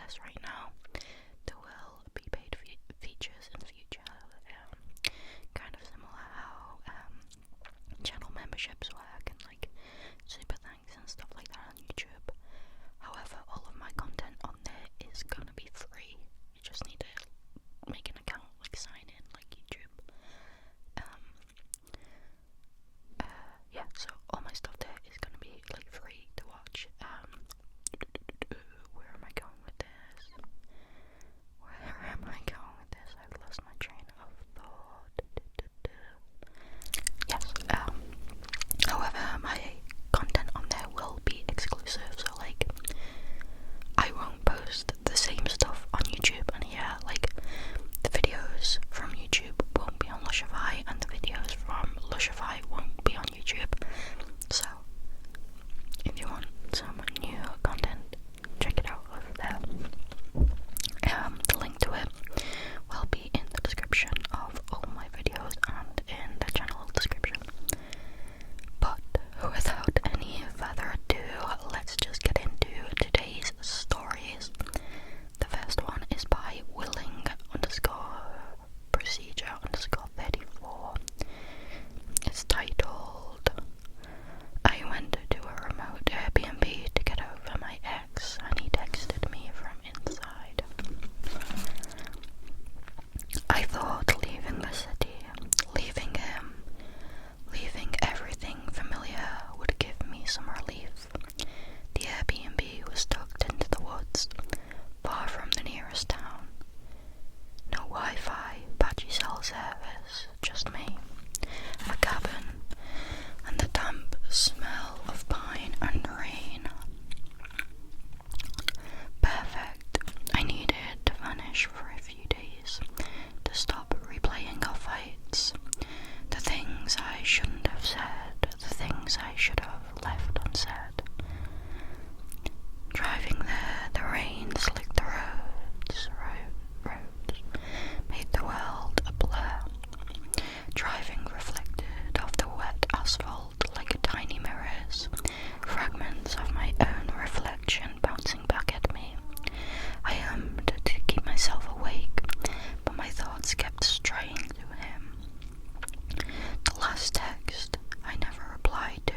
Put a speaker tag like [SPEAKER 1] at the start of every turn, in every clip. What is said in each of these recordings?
[SPEAKER 1] access right now. There will be paid features in the future, kind of similar how channel memberships work and like super thanks and stuff like that on YouTube. However, all of my content on there is gonna be free. You just need to make an account, like sign in like YouTube. Yeah, so all my stuff there is gonna be like free to watch. Where am I going with this? I've lost my train of thought. Yes, however, my content on there will be exclusive, so like, I won't post the same stuff on YouTube and here, like, the videos from YouTube won't be on Lushify, and the videos from Lushify won't be on YouTube, so, if you want some new content, check it out over there. The link to it will be in the description of all my videos and in the channel description. But without any further ado, let's just get into today's stories. The first one is by willing_procedure_34. It's titled, I went to a remote Airbnb to get over my ex and he texted me from inside. I thought leaving the city, leaving him, leaving everything familiar would give me some relief. The Airbnb was tucked into the woods, far from the nearest town. No Wi-Fi, patchy cell service, just me, a cabin, and the damp smell of pine and rain. Perfect. I needed to vanish for a few days, to stop replaying our fights, the things I shouldn't have said, the things I should have left unsaid. Driving there, the rain slicked the roads, made the world a blur. Driving reflected off the wet asphalt like tiny mirrors, fragments of my own reflection bouncing back at me. I hummed to keep myself awake, but my thoughts kept straying to him. The last text I never replied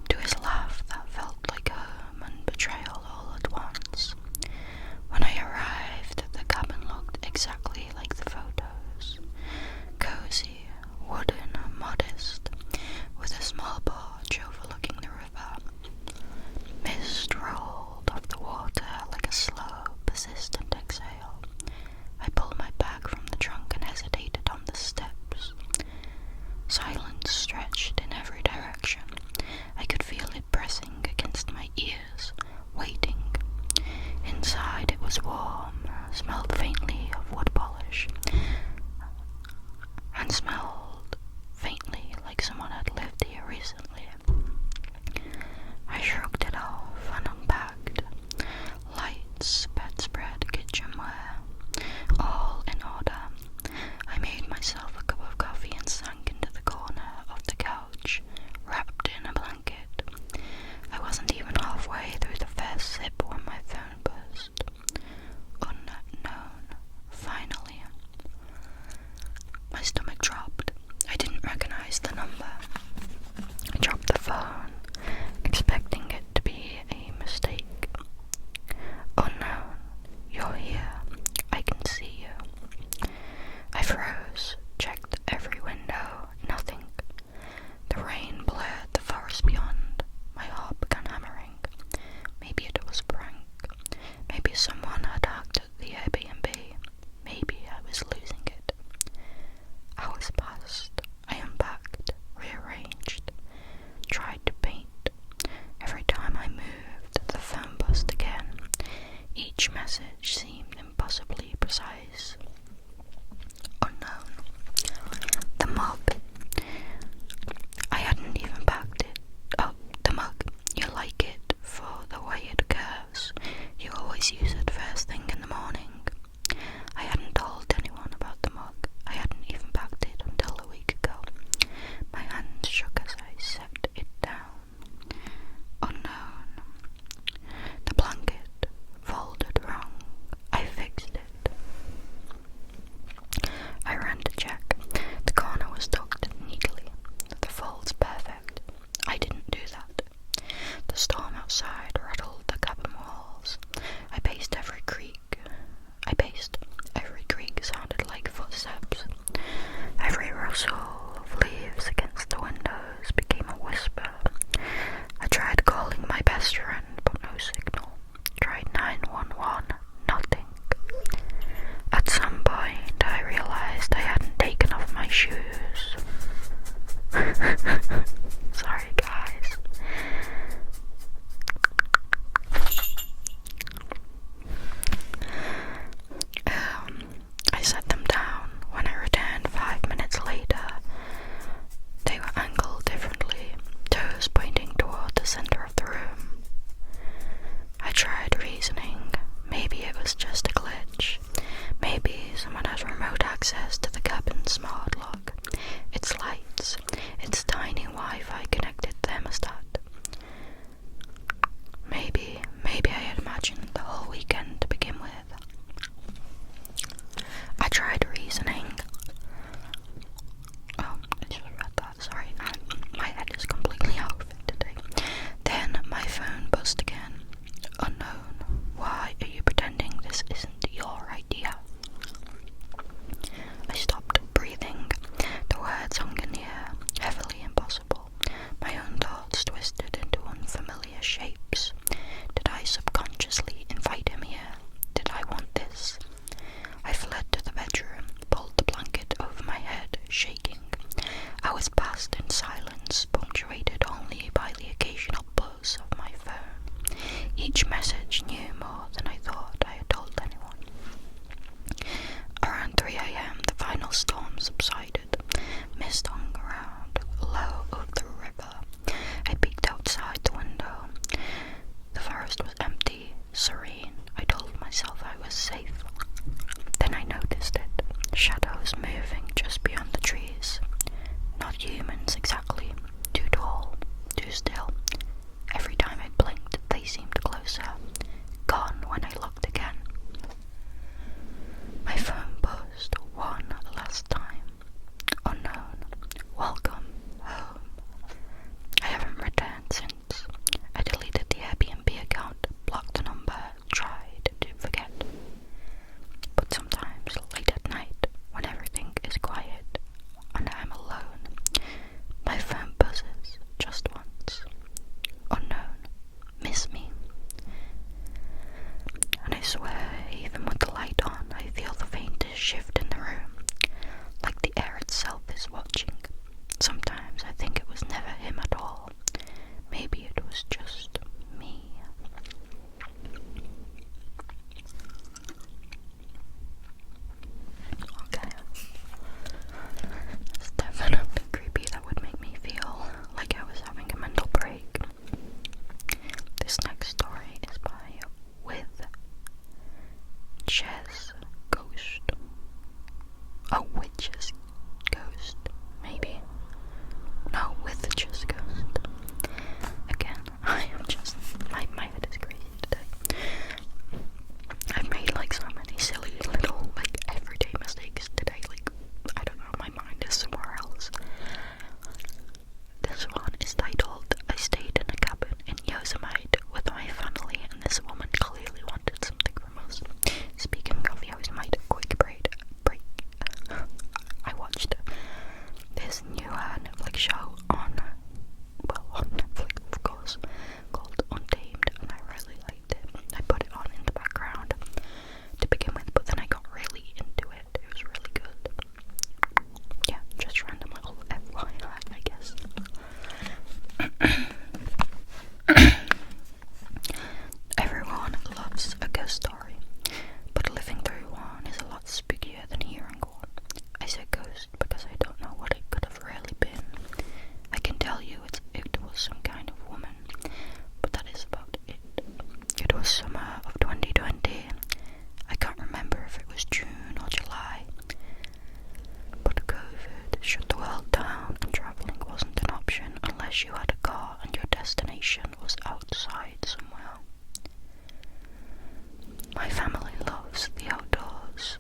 [SPEAKER 1] to his laugh that felt like home and betrayal all at once. When I arrived, the cabin looked exactly like the photos. Cozy, wooden, modest, with a small porch overlooking the river. Mist rolled off the water like a slow, persistent exhale. I pulled my bag from the trunk and hesitated on the steps. Silence stretched in every direction. I could feel it pressing against my ears, waiting. Inside it was warm, smelled faintly of wood polish, and smelled faintly like someone had lived here recently. I shrugged it off and unpacked. Lights, bedspread, kitchenware, all in order. I made myself a cup of coffee and sank into the corner of the couch, wrapped in a blanket. I wasn't even halfway through the first sip when my phone buzzed. Unknown. Finally. My stomach dropped. Sorry guys. I set them down. When I returned 5 minutes later, they were angled differently, toes pointing toward the center of the room. I tried reasoning. Maybe it was just a glitch. Maybe someone had remote access to the cabin's smart lock, its lights, its tiny Wi-Fi connected thermostat. Maybe I had imagined the whole weekend to begin with. I tried reasoning. Oh, I just read that, sorry. My head is completely out of it today. Then my phone buzzed again. Unknown. Why are you pretending this isn't your idea? I stopped breathing. The words hung in the air, heavily impossible. My own thoughts twisted into unfamiliar shapes. Did I subconsciously invite him here? Did I want this? I fled to the bedroom, pulled the blanket over my head, shaking. Hours passed in silence, punctuated only by the occasional buzz of my phone. Each message knew more than I thought I had told anyone. Around 3 a.m. the final storm subsided. Mist hung around, low over the river. I peeked outside the window. The forest was empty, serene. I told myself I was safe. Then I noticed it. Shadows moving just beyond the trees. Not humans exactly. Too tall, too still. Every time I blinked, they seemed closer. Gone when I looked again. My phone buzzed one last time. Unknown. Welcome home. I haven't returned since. I deleted the Airbnb account, blocked the number, tried to forget. But sometimes, late at night, when everything is quiet and I'm alone, my phone buzzes just once. Unknown. Miss me. And I swear, even with the light on, I feel the faintest shift in the room, like the air itself is watching. Sometimes I think it was never him at all. Maybe it was just me. Okay. It's definitely creepy. That would make me feel like I was having a mental break. This next story is by With Chess Ghost. Oh, Witch's Ghost, maybe. No, With Chess Ghost. Again, I am just, my head is crazy today. I've made like so many silly little like everyday mistakes today, like I don't know, my mind is somewhere else. This one is titled, I stayed in a cabin in Yosemite with my family and this woman clearly wanted something from us. Speaking of Yosemite, quick break. I watched this new Netflix show on Netflix of course, called Untamed, and I really liked it. I put it on in the background to begin with, but then I got really into it. It was really good. Yeah, just random little FYI, I guess. Everyone loves a ghost story, but living through one is a lot spookier than hearing one. I say ghost because I don't know what it could have really been. I can tell you it was some kind of woman, but that is about it. It was summer of 2020. I can't remember if it was June or July, but COVID shut the world down and travelling wasn't an option unless you had a car and your destination was outside somewhere. My family loves the outdoors,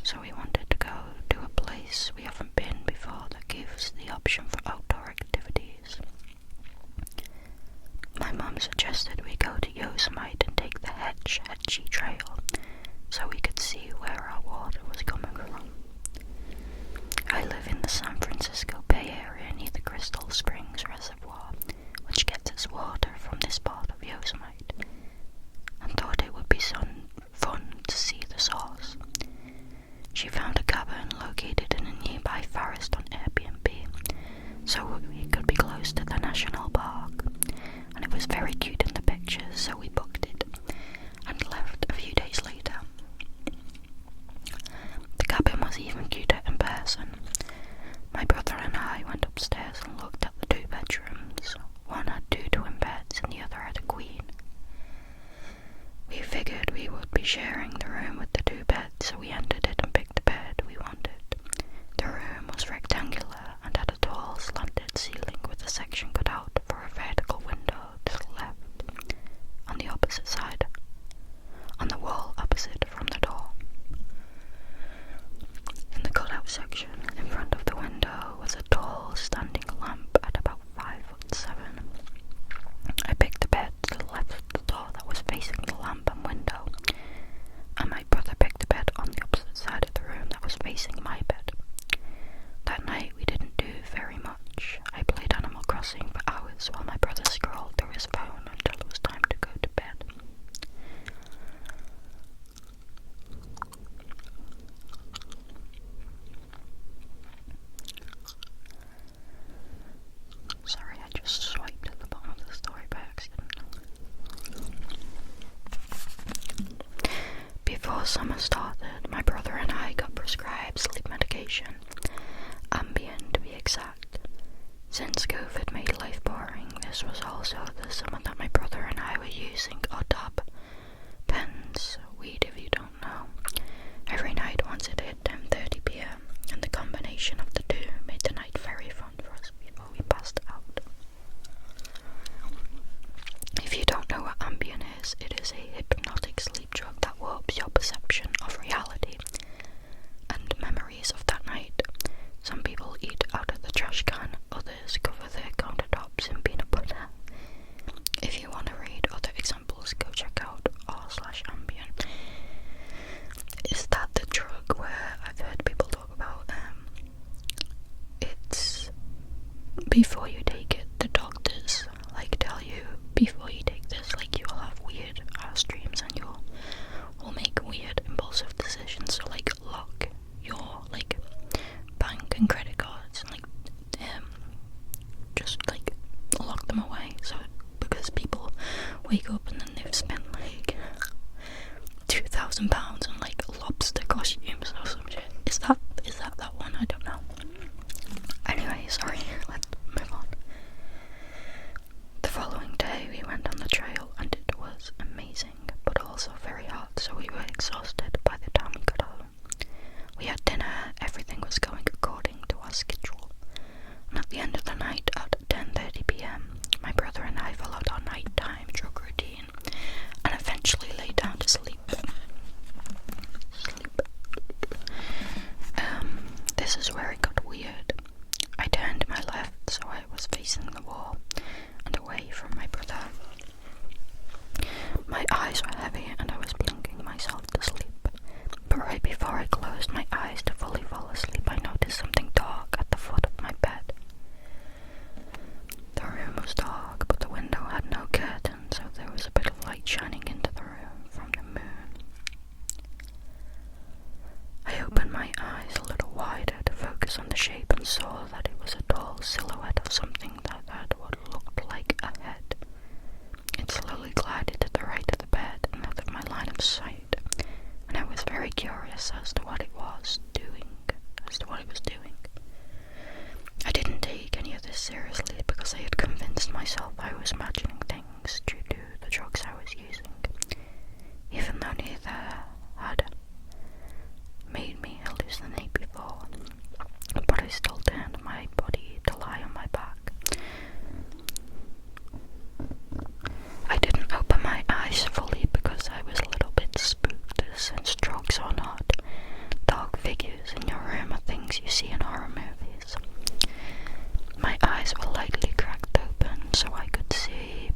[SPEAKER 1] so we wanted to go to a place we haven't been before that gives the option for outdoor activities. My mum suggested we go to Yosemite and take the Hetchy Trail so we could see where our water was coming from. I live in the San Francisco Bay Area near the Crystal Springs Reservoir, which gets its water from this part of Yosemite, and thought it would be fun to see the source. She found a cabin located in a nearby forest on Airbnb, so we summer started, my brother and I got prescribed sleep medication, Ambien to be exact. Since COVID made life boring, this was also the summer that my brother and I were using ODAB pens, weed if you don't know, every night once it hit 10:30 p.m, and the combination of the two made the night very fun for us before we passed out. If you don't know what Ambien is, it is a hypnotic sleep drug that warps your perception of reality and memories of that night. Some people eat out of the trash can, others cover their countertops in peanut butter. If you want to read other examples, go check out r/Ambien. Is that the drug where I've heard people talk about, it's before you take it, the doctors tell you before you take this, you'll have weird ass dreams and you'll make weird impulsive decisions, so lock your bank and credit cards and just lock them away, so because people wake up and then they've spent £2,000 on lobster costumes or some shit. Is that one? I don't know. Anyway, sorry, let's move on. The following day we went on the trail and it was amazing, but also very hot, so we were exhausted by the time we got home. We had dinner, everything was going according to our schedule, and at the end of the night at 10:30 p.m, my brother and I followed our nighttime drug routine and eventually lay down to sleep. This is where it got weird. I turned to my left so I was facing the wall and away from my brother. My eyes were heavy and I was blinking myself to sleep, but right before I closed my eyes to fully fall asleep, I noticed something dark at the foot of my bed. The room was dark, but the window had no curtain, so there was a bit of light shining into the room from the moon. I opened my eyes a little wider to focus on the shape and saw that it was a tall silhouette of something that had what looked like a head. It slowly glided to the right of the bed and out of my line of sight, and I was very curious as to what it was doing. I didn't take any of this seriously because I had convinced myself I was imagining things due to the drugs I was using, even though neither had made me hallucinate before, but I still turned my body to lie on my back. I didn't open my eyes fully because I was a little bit spooked, since drugs or not, dark figures in your room are things you see in horror movies. My eyes were lightly cracked open so I could see,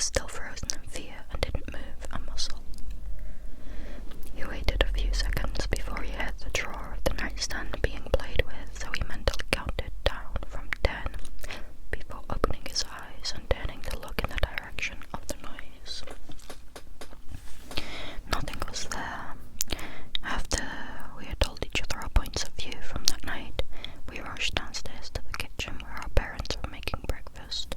[SPEAKER 1] still frozen in fear and didn't move a muscle. He waited a few seconds before he heard the drawer of the nightstand being played with, so he mentally counted down from 10 before opening his eyes and turning to look in the direction of the noise. Nothing was there. After we had told each other our points of view from that night, we rushed downstairs to the kitchen where our parents were making breakfast.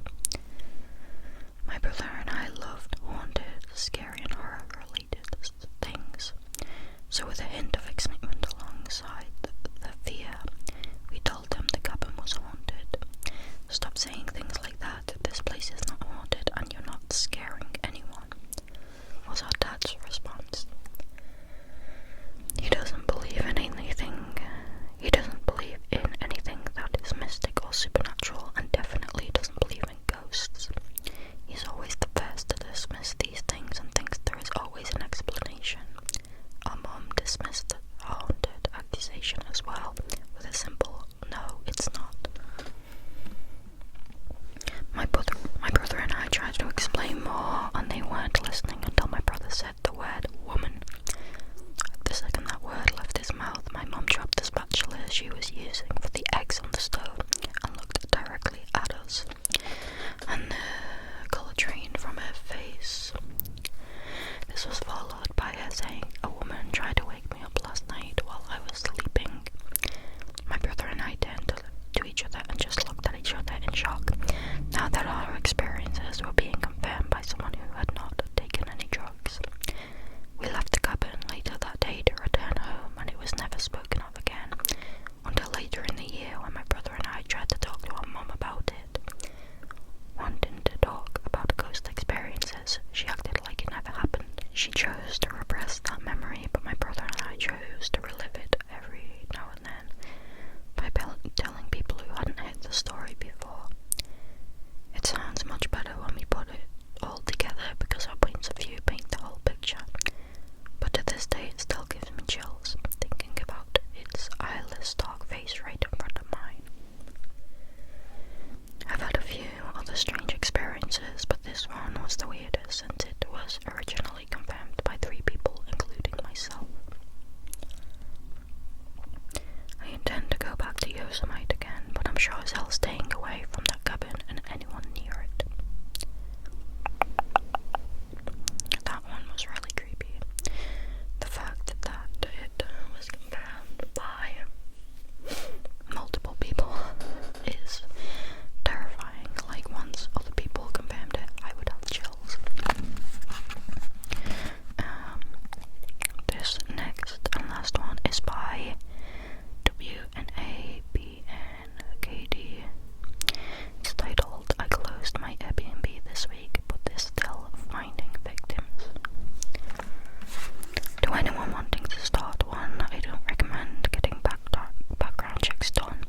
[SPEAKER 1] My brother and I loved haunted, scary and horror-related things, so with a hint of excitement alongside the fear, we told them the cabin was haunted. Stop saying things like that. This place is not haunted and you're not scaring anyone, was our dad's response. He doesn't believe in anything. He doesn't believe in anything that is mystic or supernatural, and definitely doesn't believe in ghosts. He's always the first to dismiss these things and thinks there is always an explanation. Our mom dismissed the haunted accusation as well, with a simple, no, it's not. My brother and I tried to explain more, and they weren't listening until my brother said the word woman. The second that word left his mouth, my mum dropped the spatula she was using for the eggs on the stove and looked directly at us, and the colour drained from her face. This was followed by her saying, "A woman tried to wake me up last night while I was sleeping." My brother and I turned to each other and just looked at each other in shock, now that our experiences were being confirmed by someone who had not taken any drugs. We left the cabin later that day to return home, and it was never spoken of again, until later in the year when my brother and I tried to talk to our mum about it. Wanting to talk about ghost experiences, she acted like it never happened. She chose to repress that memory, but my brother and I chose to relive it every now and then by telling people who hadn't heard the story before. It sounds much better when we put it all together because our points of view paint the whole picture, but to this day it still gives me chills thinking about its eyeless dark face right in front of mine. I've had a few other strange experiences, but this one was the weirdest since it was originally confirmed by 3 people, including myself. I intend to go back to Yosemite again, but I'm sure as hell staying away from that cabin and anyone near it. That one was really creepy. The fact that it was confirmed by multiple people is terrifying. Like, once other people confirmed it, I would have chills. This next and last one is by WNABNKD. It's titled, "I closed my Airbnb this week, but they're still finding victims." To anyone wanting to start one, I don't recommend getting background checks done.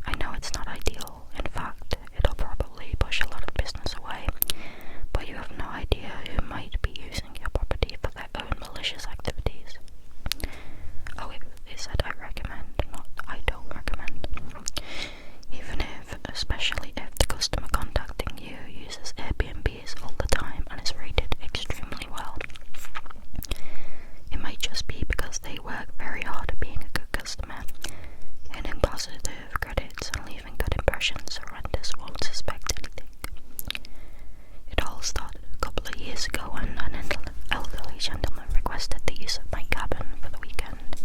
[SPEAKER 1] I know it's not ideal. In fact, it'll probably push a lot of business away, but you have no idea who might be using your property for their own malicious activities. Oh, it said I recommend, not I don't recommend. Even if, especially if the customer contacting you uses Airbnbs all the time and is rated extremely well. It might just be because they work very hard at being a good customer, hitting positive credits and leaving good impressions so renters won't suspect anything. It all started a couple of years ago when an elderly gentleman requested the use of my cabin for the weekend.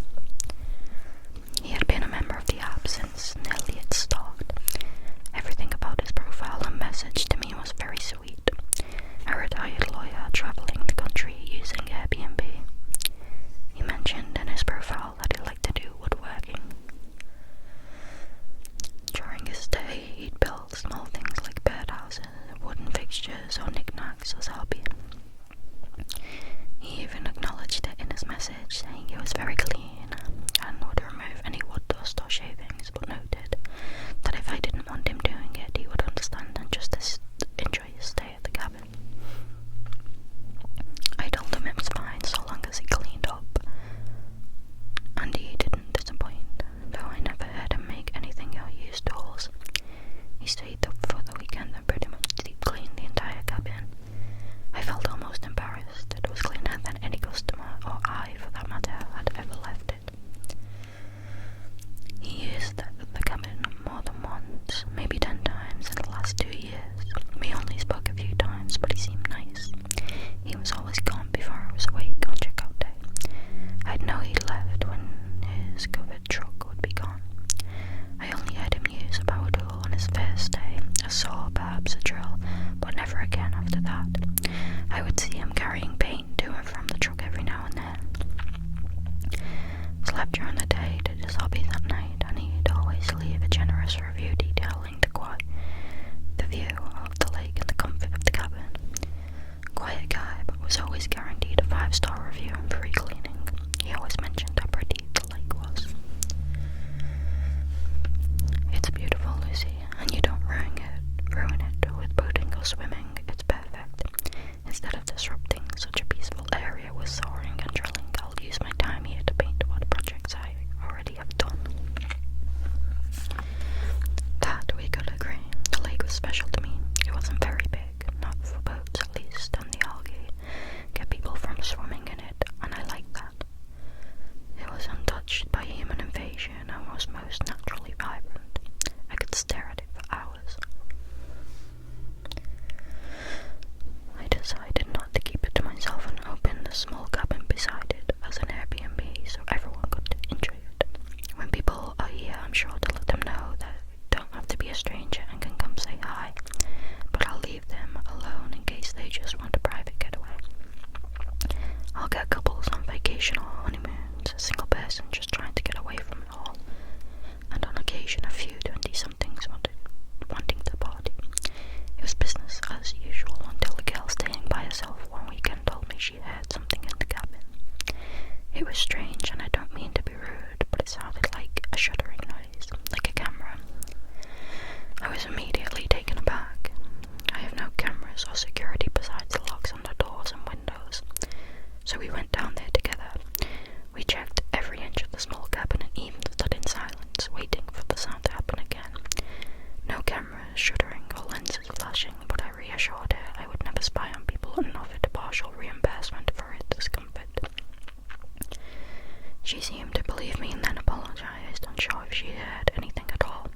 [SPEAKER 1] He had been a member of the app since nearly its start. Everything about his profile and message to me was very sweet. A retired lawyer traveling the country using Airbnb. He mentioned in his profile that he liked to do woodworking. During his stay, he'd build small things like birdhouses, wooden fixtures, or knickknacks as hobby. He even acknowledged it in his message, saying he was very clean and would remove any wood dust or shavings, but noted that if I didn't want him doing it, he would understand and just enjoy his stay at the cabin. I told him it was fine so long as he cleaned up, and he didn't disappoint, though I never heard him make anything or use tools. He stayed up for the weekend and pretty much deep cleaned the entire cabin. was always guaranteed a 5-star review and free cleaning. He always mentioned how pretty the lake was. It's beautiful, Lucy, and you don't ruin it with boating or swimming. It's perfect. Instead of disrupting such a peaceful area with soaring and drilling, I'll use my time here to paint what projects I already have done. That we could agree. The lake was special to me. It wasn't very big, not for boats at least, and the algae kept people from swimming in it, and I liked that. It was untouched by human invasion and was most naturally vibrant. I could stare at it for hours. I decided not to keep it to myself and opened a small cabin beside it as an Airbnb so everyone could enjoy it. When people are here, I'm sure to let them know that they don't have to be a stranger and can come say hi, but I'll leave them alone in case they just want a private getaway. I'll get couples on vacation or honeymoons, a single person just trying to get away from it all, and on occasion a few 20-somethings wanting to party. It was business as usual until the girl staying by herself one weekend told me she heard something in the cabin. It was strange, and I don't mean to be rude, but it sounded like a shuddering noise, like a camera. I was immediately taken aback. I have no cameras or security besides the locks on the doors and windows, so we went down there together. We checked every inch of the small cabin and even stood in silence, waiting for the sound to happen again. No cameras shuddering or lenses flashing, but I reassured her I would never spy on people and offered a partial reimbursement for her discomfort. She seemed to believe me and then apologized, unsure if she heard anything at all.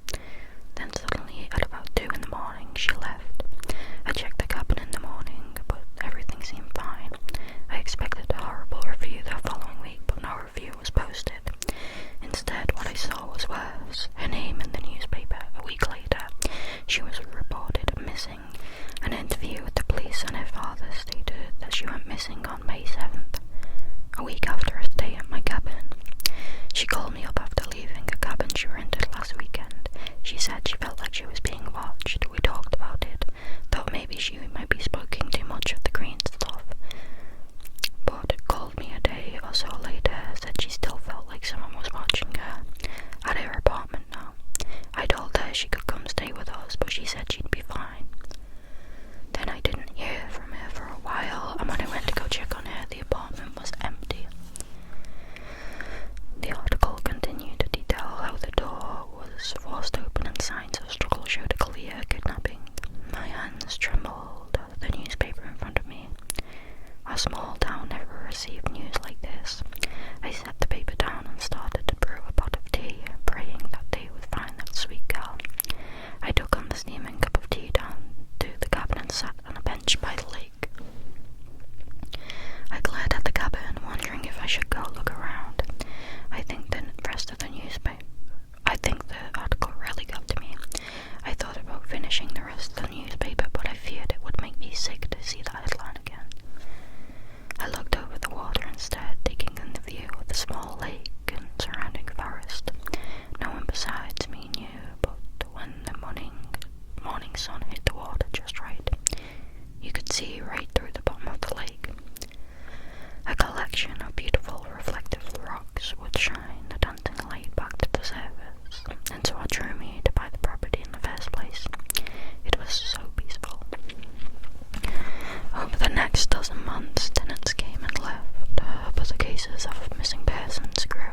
[SPEAKER 1] Then suddenly, at about 2 in the morning, she left. I checked the cabin in the morning, but everything seemed fine. I expected a horrible review the following week, but no review was posted. Instead, what I saw was worse. Her name in the newspaper. A week later, she was reported missing. An interview with the police and her father stated that she went missing on May 7th, a week after a stay at my cabin. She called me up after leaving a cabin she rented last weekend. She said she felt like she was being watched. We talked about it, thought maybe she might be smoking too much of the green stuff, but called me a day or so later, said she still felt like someone was watching her at her apartment now. I told her she could come stay with us, but she said she'd be fine. Then I didn't hear from her for a while, and when I went to go check on her, the apartment was empty. The article continued to detail how the door was forced open and signs of struggle showed a clear kidnapping. My hands trembled, the newspaper in front of me. Our small town never received news like this. I set the paper down and started to brew a pot of tea, praying that they would find that sweet girl. I took on the steaming cup of tea down to the cabin and sat on a bench by the lake. I glared at the cabin, wondering if I should go look around. I think the article really got to me. I thought about finishing the rest of the newspaper, but I feared it would make me sick to see the headline again. I looked over the water instead, taking in the view of the small lake and surrounding forest. No one besides me knew, but when the morning sun hit the water just right, you could see right through the bottom of the lake. A collection of beautiful reflective rocks would shine the dancing light back to the surface, and so what drew me to buy the property in the first place. It was so peaceful. Over the next dozen months, tenants came and left, but the cases of missing persons grew.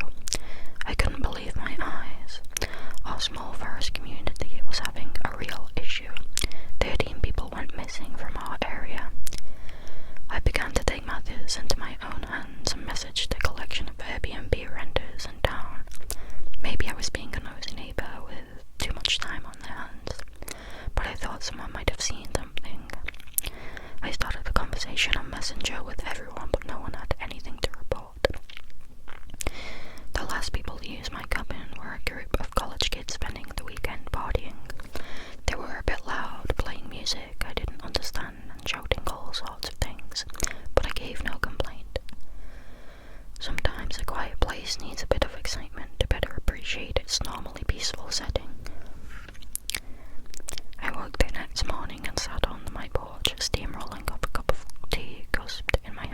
[SPEAKER 1] I couldn't believe my eyes. Our small forest community was having a real issue. 13 people went missing from our area. I began to take matters into my own hands and messaged a collection of Airbnb renters in town. Maybe I was being a nosy neighbour with too much time on their hands, but I thought someone might have seen something. I started a conversation on Messenger with everyone, but no one had anything to report. The last people to use my cabin were a group of college kids spending the weekend partying. They were a bit loud, playing music I didn't understand and shouting all sorts of things, but I gave no complaint. Sometimes a quiet place needs a bit of excitement to better appreciate its normally peaceful setting. I woke the next morning and sat on my porch, steamrolling up a cup of tea cusped in my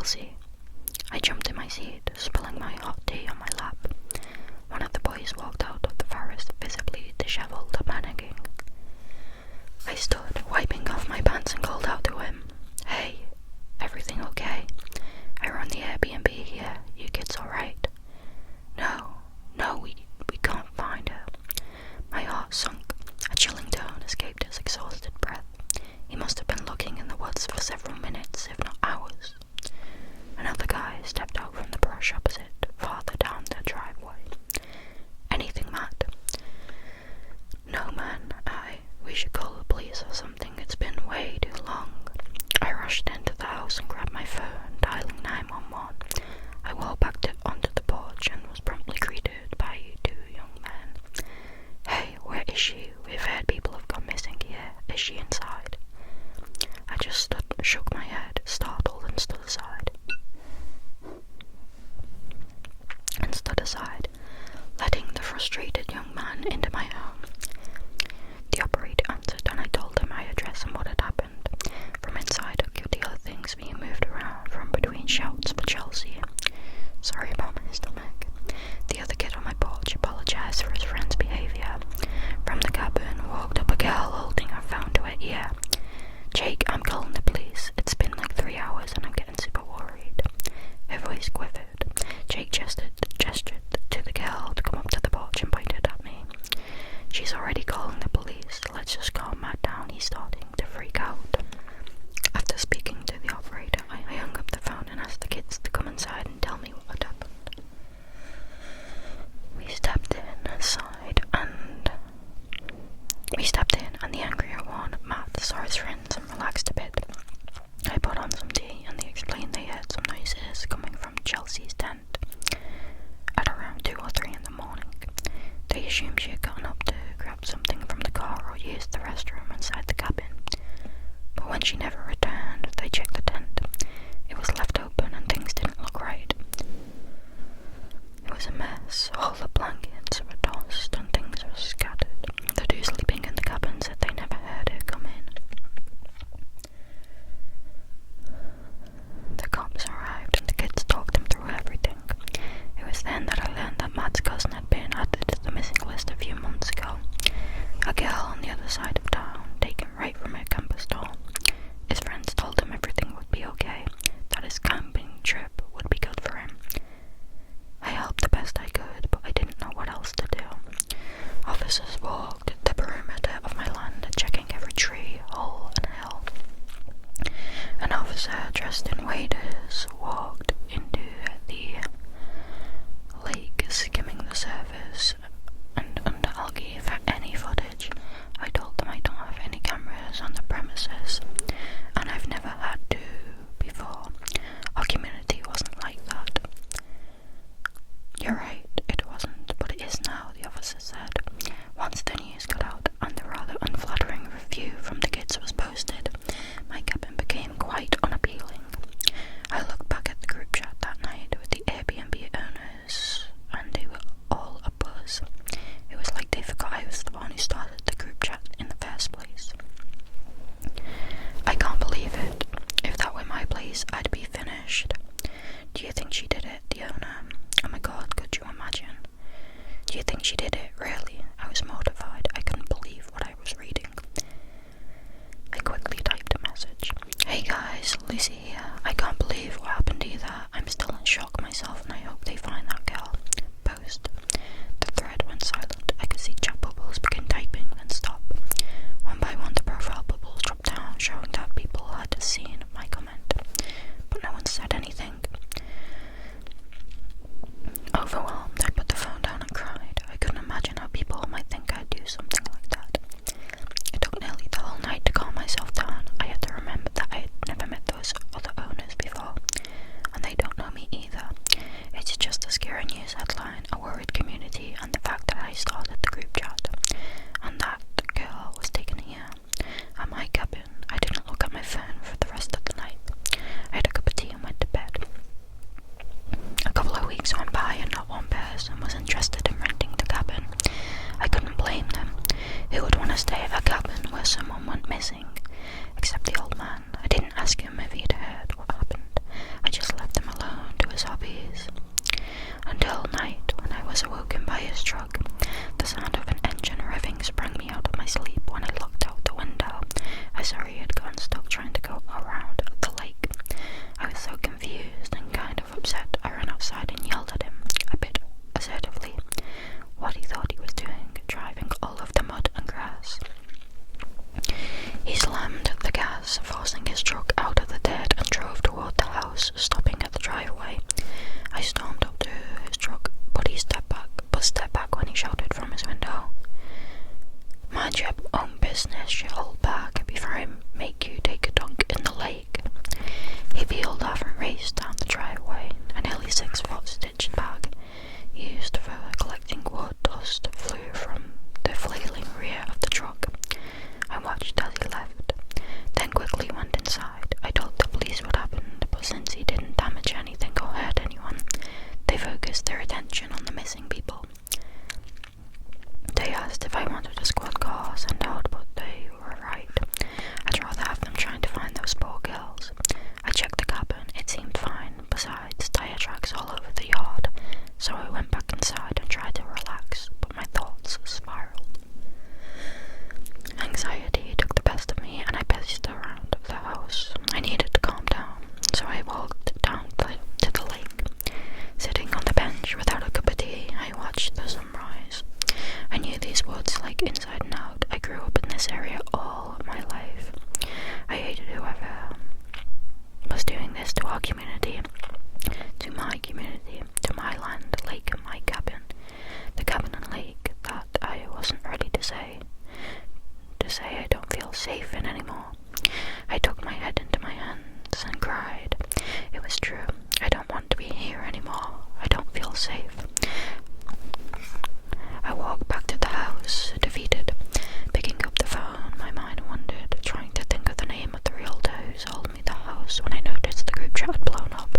[SPEAKER 1] Chelsea. I jumped in my seat, spilling my hot tea on my lap. One of the boys walked out of the forest, visibly dishevelled and panicking. I stood, wiping off my pants, and called out to him, "Hey, everything okay? I run the Airbnb here. You kids alright?" No, we can't find her." My heart sunk. A chilling tone escaped his exhausted breath. He must have been looking in the woods for several minutes, if not hours. Another guy stepped out from the brush opposite, farther down the driveway. "Anything, Matt?" "No, man. We should call the police or something. It's been way too long." I rushed into the house and grabbed my phone, dialing 911. I walked back onto the porch and was promptly greeted by two young men. "Hey, where is she? We've heard people have gone missing here. Is she inside?" I just shook my head, startled, and stood aside, letting the frustrated young man into my home. The operator answered, and I told him my address and what had happened. From inside, I could hear things being moved around from between shouts for Chelsea. "Sorry about my stomach." The other kid on my porch apologized for his friend's behavior. From the cabin walked up a girl holding her phone to her ear. "Jake, I'm calling the police. It's been like 3 hours and I'm getting super worried." Her voice quivered. Jake gestured to the girl to come up to the porch and pointed at me. "She's already calling the police. Let's just calm Matt down. He's starting to freak out." After speaking to the operator, I hung up the phone and asked the kids to come inside and tell me what had happened. We stepped in, and the angrier one, Matt, saw his friends and relaxed a bit. I put on some tea, and they explained they heard some noises coming from Chelsea's tent at around 2 or 3 in the morning. They assumed she had gotten up to grab something from the car or used the restroom inside the cabin. But when she never returned, they checked the tent. It was left open and things didn't look right. It was a mess. All the blankets were tossed and things were scattered. The two sleeping in the cabin said they never heard her come in. The cops arrived and the kids talked them through everything. It was then that I learned that Matt's cousin had been added to the missing list a few months ago. A girl on the other side of town, taken right from her campus door. His friends told him everything would be okay, that his camping trip would be good for him. I helped the best I could, but I didn't know what else to do. Officers walked the perimeter of my land, checking every tree, hole, and hill. An officer dressed in waders walked into the lake, skimming the surface and under algae for any footage. I told them I don't have any cameras on the premises, and I've never had to before. Our community wasn't like that. "You're right, it wasn't, but it is now," the officer said. Once the news got out and the rather unflattering review from the kids was posted, my cabin became quite unappealing. I looked back at the group chat that night with the Airbnb owners, and they were all abuzz. It was like they forgot I was the one who started the group chat in the first place. I can't believe it. If that were my place, I'd be finished. "Do you think she did it?" the owner. "Oh my god, could you imagine?" "Do you think she did it? Really?" I was mortified. I couldn't believe what I was reading. I quickly typed a message. "Hey guys, Lucy here. I can't believe what happened either. I'm still in shock myself and I hope they find that girl." Post. The thread went silent. I could see chat bubbles begin typing, then stop. One by one the profile bubbles dropped down, showing that people had seen my comment. But no one said anything. Overwhelmed, I put the phone down and cried. I couldn't imagine how people might think I'd do something like that. It took nearly the whole night to calm myself down. I had to remember that I had never met those other owners before, and they don't know me either. It's just a scary news headline, a worried community, and the fact that I started the group chat, and that girl was taken here. At my cabin, I didn't look at my phone for the rest of the night. I had a cup of tea and went to bed. upset, I ran outside and yelled at him, a bit assertively, what he thought he was doing, driving all over the mud and grass. He slammed the gas, forcing his truck out of the dirt, and drove toward the house, stopping at the driveway. I stormed up to his truck, but stepped back when he shouted from his window, "Mind your own business, you old bag, before I make you take a dunk in the lake." He peeled off and raced down the driveway. A nearly 6-foot stitched bag, used for collecting wood dust, flew from the flailing rear of the truck. I watched as he left, then quickly went inside. I told the police what happened, but since he didn't damage anything or hurt anyone, they focused their attention on the missing people. They asked if I wanted a squad car sent out, but they were right. I'd rather have them trying to find those poor girls. I checked the cabin, it seemed fine, besides tire tracks all over the yard, so I went back inside and tried to relax, but my thoughts spiraled. Anxiety took the best of me, and I paced around the house. I needed to calm down, so I walked down to the lake. Sitting on the bench without a cup of tea, I watched the sunrise. I knew these woods like inside and out. I grew up in this area all my life. I hated whoever was doing this to our community, to my land, lake, and my cabin. The cabin and lake that I wasn't ready to say I don't feel safe in anymore. I took my head into my hands and cried. It was true. I don't want to be here anymore. I don't feel safe. I walked back to the house, defeated. Picking up the phone, my mind wandered, trying to think of the name of the realtor who sold me the house when I noticed the group chat had blown up.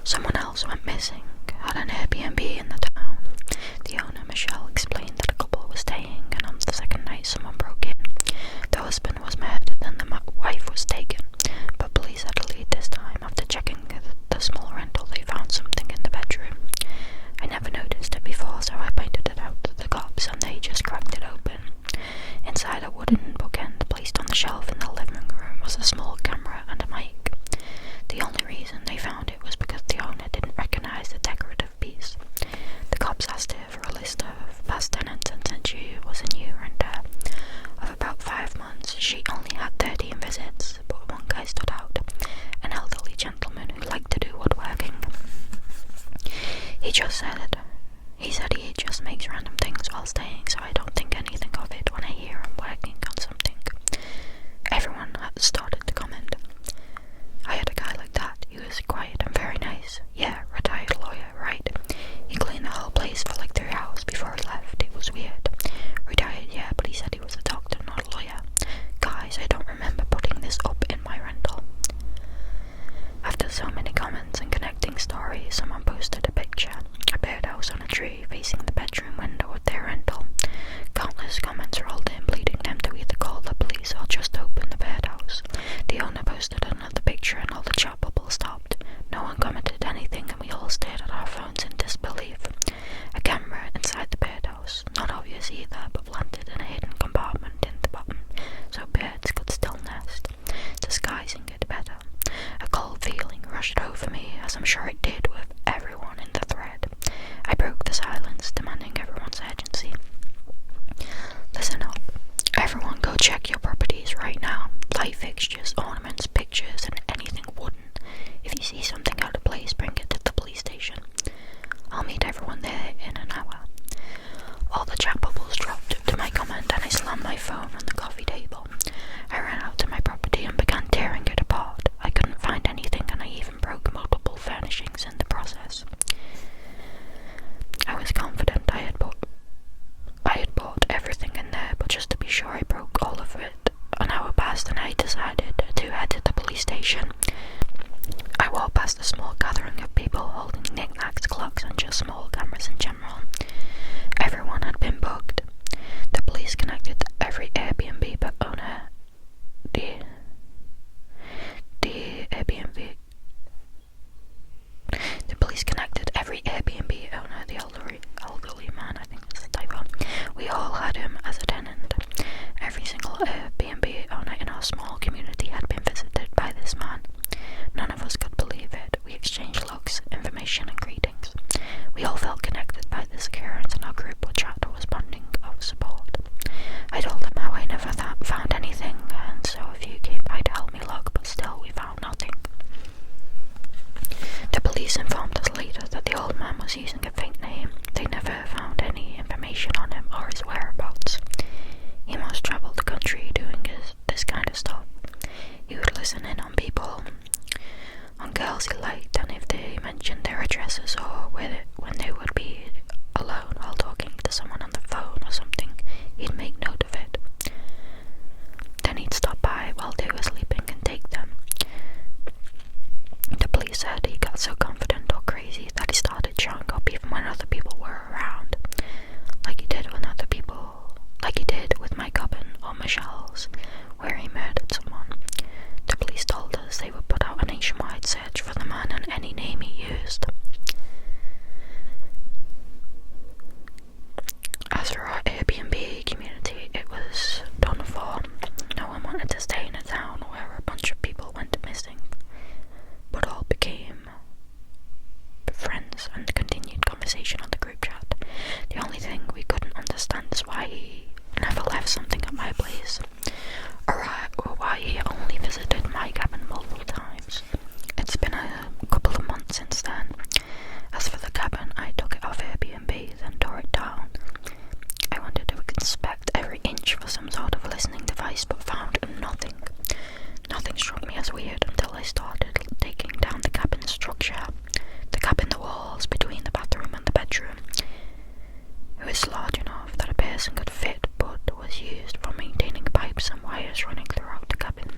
[SPEAKER 1] Someone else went missing, had an Airbnb in the town. The owner, Michelle, explained that a couple was staying, and on the second night someone broke in. The husband was murdered and the wife was taken, but police had a lead this time. After checking the small rental, they found something in the bedroom. I never noticed it before, so I pointed it out to the cops, and they just cracked it open. Inside a wooden bookend placed on the shelf in the living room was a small camera and a mic. The only reason they found it was because the owner didn't recognize the decorative piece. The cops asked her for a list of past tenants, and since she was a new renter of about 5 months, she only had 13 visits, but one guy stood out, an elderly gentleman who liked to do woodworking. He said he just makes random things while staying, so I don't think anything of it when I hear him working on something. Everyone had started to comment. I had a guy like that. He was quiet and very nice. Yeah, retired lawyer, right? He cleaned the whole place for like 3 hours before he left. It was weird. Retired, yeah, but he said he was a doctor, not a lawyer. Guys, I don't remember putting this up in my rental. After so many comments and connecting stories, someone posted a picture. A birdhouse on a tree facing the bedroom window of their rental. Countless comments rolled in, pleading them to either call the police or just open the birdhouse. The owner posted another picture and all the chat bubbles stopped. No one commented anything, and we all stared at our phones in disbelief. A camera inside the birdhouse, not obvious either, but planted in a hidden compartment in the bottom, so birds could still nest, disguising it better. A cold feeling rushed over me, as I'm sure it did with everyone in the thread. I broke the silence, demanding everyone's urgency. Listen up. Everyone go check your properties right now. Light fixtures, ornaments, pictures, and anything wooden. If you see something out of place, bring it to the police station. I'll meet everyone there in an hour. All the chat bubbles dropped to my comment, and I slammed my phone on the coffee table. I ran out to my property and began tearing it apart. I couldn't find anything, and I even broke multiple furnishings in the process. I was confident I had bought everything in there, but just to be sure, I broke all of it. An hour passed, and I decided to head to the police station. I walked past a small gathering of people holding knickknacks, clocks, and just small cameras in general. Everyone had been booked. The police connected every Airbnb owner. The police connected every Airbnb owner, the elderly man, I think that's the typo. We all had him as a tenant. Every single Airbnb owner in our small community had been visited by this man. None of us could believe it. We exchanged looks, information and greetings. We all felt connected by this occurrence, and our group chat was bonding of support. I told them how I never found anything, and so a few came by to help me look, but still we found nothing. The police informed us later that the old man was using a fake name. They never found any information on him or his whereabouts. He must travel the country doing this kind of stuff. He would listen in on people, on girls he liked, and if they mentioned their addresses or when they would be alone while talking to someone on the phone or something, he'd make note of it. Then he'd stop by while they were sleeping and take them. The police said he got so confident or crazy that he started showing up even when other people were around, like he did with my cousin or Michelle's, where he murdered someone. The police told us they would put out a nationwide search for the man and any name he used. As for our Airbnb community, it was done for. No one wanted to stay in a town where a bunch of people went missing, but all became friends and continued conversation on the group chat. The only thing we couldn't understand is why he never left something at my place, or why he only visited my cabin multiple times. It's been a couple of months since then. As for the cabin, I took it off Airbnb, then tore it down. I wanted to inspect every inch for some sort of listening device, but found nothing. Nothing struck me as weird until I started taking down the cabin structure. The gap in the walls between the bathroom and the bedroom. It was large enough that a person could fit, but was used for maintaining pipes and wires running throughout the cabin.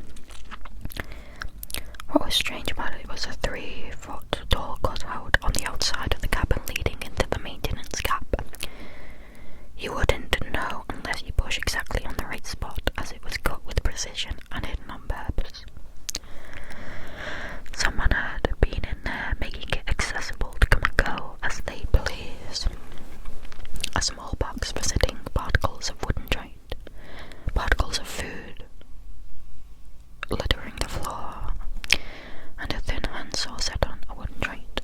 [SPEAKER 1] What was strange about it was a 3-foot door cutout on the outside of the cabin leading into the maintenance gap. You wouldn't know unless you push exactly on the right spot, as it was cut with precision and hidden on purpose. Someone had been in there, making it accessible to come and go as they please. A small box for sitting, particles of wooden joint, particles of food littering the floor, and a thin handsaw set on a wooden joint.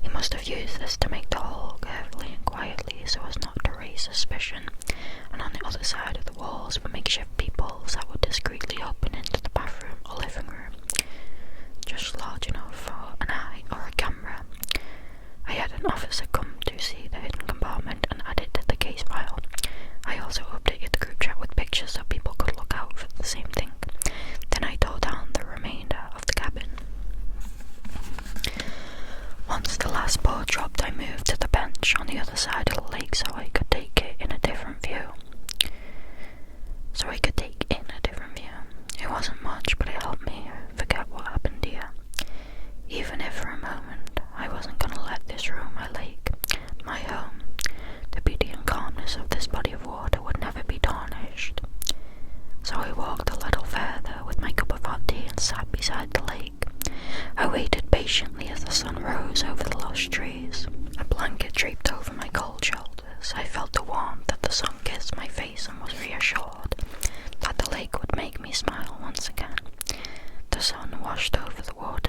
[SPEAKER 1] He must have used this to make the hole carefully and quietly so as not to raise suspicion, and on the other side of the walls were makeshift peepholes that would discreetly open into the bathroom or living room, just large enough for an eye or a camera. I had an officer come to see the hidden compartment and add it to the case file. I also updated the group chat with pictures so people could look out for the same thing. Then I tore down the remainder of the cabin. Once the last board dropped, I moved to the bench on the other side of the lake so I could take in a different view. It wasn't much, but it helped me forget what happened here. Even if for a moment I wasn't going to let this ruin my lake, my home, the beauty and calmness of this body of water would never be tarnished. So I walked a little further with my cup of hot tea and sat beside the lake. I waited patiently as the sun rose over the lush trees. A blanket draped over my cold shoulders. I felt the warmth that the sun kissed my face and was reassured that the lake would make me smile once again. The sun washed over the water